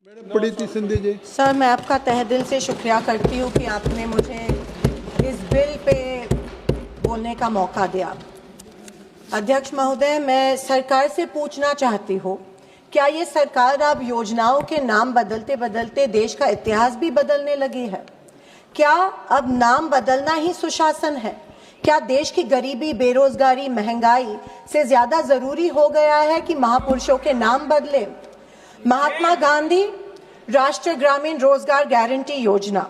पड़ी थी सिंधी जी। सर, मैं आपका तहे दिल से शुक्रिया करती हूँ कि आपने मुझे इस बिल पे बोलने का मौका दिया। अध्यक्ष महोदय, मैं सरकार से पूछना चाहती हूँ, क्या ये सरकार अब योजनाओं के नाम बदलते बदलते देश का इतिहास भी बदलने लगी है? क्या अब नाम बदलना ही सुशासन है? क्या देश की गरीबी, बेरोजगारी, महंगाई से ज्यादा जरूरी हो गया है कि महापुरुषों के नाम बदले? महात्मा गांधी राष्ट्रीय ग्रामीण रोजगार गारंटी योजना,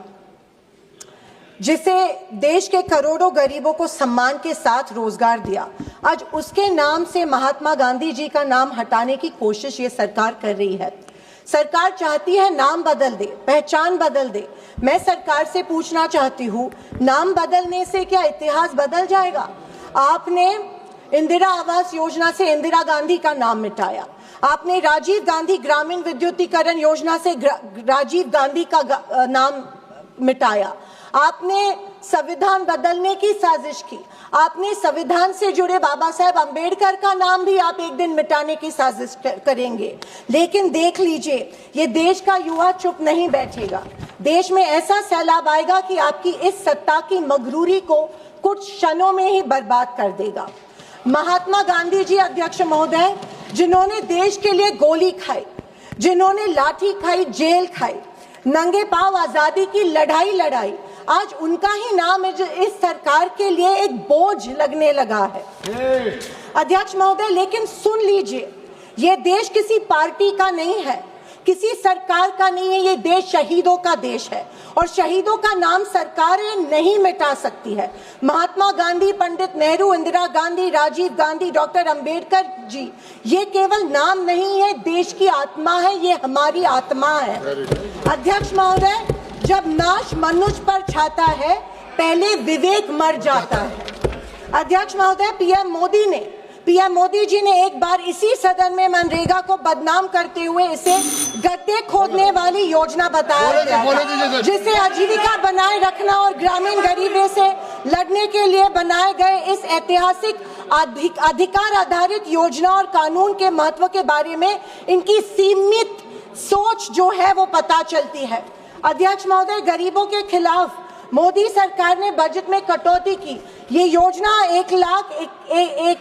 जिसे देश के करोड़ों गरीबों को सम्मान के साथ रोजगार दिया, आज उसके नाम से महात्मा गांधी जी का नाम हटाने की कोशिश ये सरकार कर रही है। सरकार चाहती है नाम बदल दे, पहचान बदल दे। मैं सरकार से पूछना चाहती हूँ, नाम बदलने से क्या इतिहास बदल जाएगा? आपने इंदिरा आवास योजना से इंदिरा गांधी का नाम मिटाया, आपने राजीव गांधी ग्रामीण विद्युतीकरण योजना से राजीव गांधी का नाम मिटाया, आपने संविधान बदलने की साजिश की, आपने संविधान से जुड़े बाबा साहेब अंबेडकर का नाम भी आप एक दिन मिटाने की साजिश करेंगे। लेकिन देख लीजिए, ये देश का युवा चुप नहीं बैठेगा। देश में ऐसा सैलाब आएगा कि आपकी इस सत्ता की मगरूरी को कुछ क्षणों में ही बर्बाद कर देगा। महात्मा गांधी जी, अध्यक्ष महोदय, जिन्होंने देश के लिए गोली खाई, जिन्होंने लाठी खाई, जेल खाई, नंगे पांव आजादी की लड़ाई लड़ाई, आज उनका ही नाम इस सरकार के लिए एक बोझ लगने लगा है। अध्यक्ष महोदय, लेकिन सुन लीजिए, ये देश किसी पार्टी का नहीं है, किसी सरकार का नहीं है, ये देश शहीदों का देश है और शहीदों का नाम सरकारें नहीं मिटा सकती है। महात्मा गांधी, पंडित नेहरू, इंदिरा गांधी, राजीव गांधी, डॉक्टर अंबेडकर जी, ये केवल नाम नहीं है, देश की आत्मा है, ये हमारी आत्मा है। अध्यक्ष महोदय, जब नाश मनुष्य पर छाता है, पहले विवेक मर जाता है। अध्यक्ष महोदय, पीएम मोदी जी ने एक बार इसी सदन में मनरेगा को बदनाम करते हुए इसे गड्ढे खोदने वाली योजना बताया, जिसे आजीविका बनाए रखना और ग्रामीण गरीबी से लड़ने के लिए बनाए गए इस ऐतिहासिक अधिकार आधारित योजना और कानून के महत्व के बारे में इनकी सीमित सोच जो है वो पता चलती है। अध्यक्ष महोदय, गरीबों के खिलाफ मोदी सरकार ने बजट में कटौती की। ये योजना 1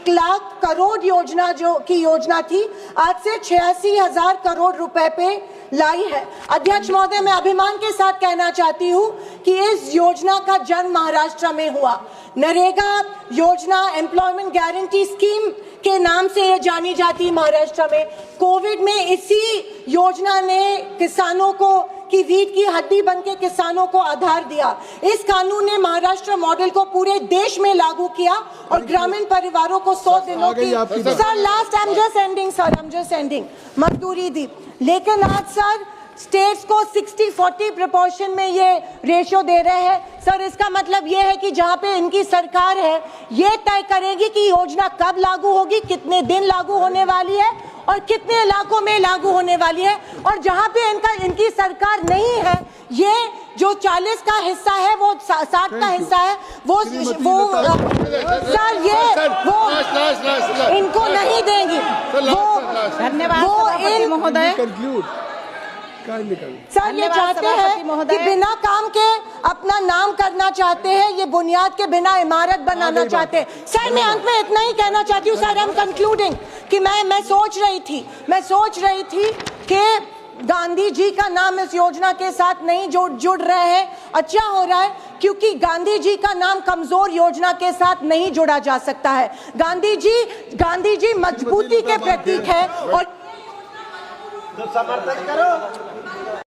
लाख करोड़ योजना की योजना थी, आज से 86,000 करोड़ रुपए पे लाई है। अध्यक्ष महोदय, मैं अभिमान के साथ कहना चाहती हूँ कि इस योजना का जन्म महाराष्ट्र में हुआ। नरेगा योजना, एम्प्लॉयमेंट गारंटी स्कीम के नाम से ये जानी जाती है महाराष्ट्र में। कोविड में इसी योजना ने किसानों को की रीढ़ की हड्डी बनके किसानों को आधार दिया। इस कानून ने महाराष्ट्र मॉडल को पूरे देश में लागू किया और ग्रामीण परिवारों को 100 दिनों की मजदूरी दी। लेकिन आज सर, स्टेट्स को 60-40 प्रोपोर्शन में ये रेशियो दे रहे हैं। सर, इसका मतलब ये है कि जहाँ पे इनकी सरकार है, ये तय करेगी कि योजना कब लागू होगी, कितने दिन लागू होने वाली है और कितने इलाकों में लागू होने वाली है। और जहाँ पे इनकी सरकार नहीं है, ये जो 40 का हिस्सा है, वो 60 का हिस्सा है, वो सर ये वो इनको नहीं देंगी। धन्यवाद महोदय। सर, ये चाहते हैं कि बिना काम के अपना नाम करना चाहते हैं, ये बुनियाद के बिना इमारत बनाना चाहते हैं। सर, मैं अंत में इतना ही कहना चाहती हूँ सर, आई एम कंक्लूडिंग, कि मैं सोच रही थी कि गांधी जी का नाम इस योजना के साथ नहीं जुड़ रहे हैं। अच्छा हो रहा है, क्योंकि गांधी जी का नाम कमजोर योजना के साथ नहीं जुड़ा जा सकता है। गांधी जी मजबूती के प्रतीक है और समर्थन करो।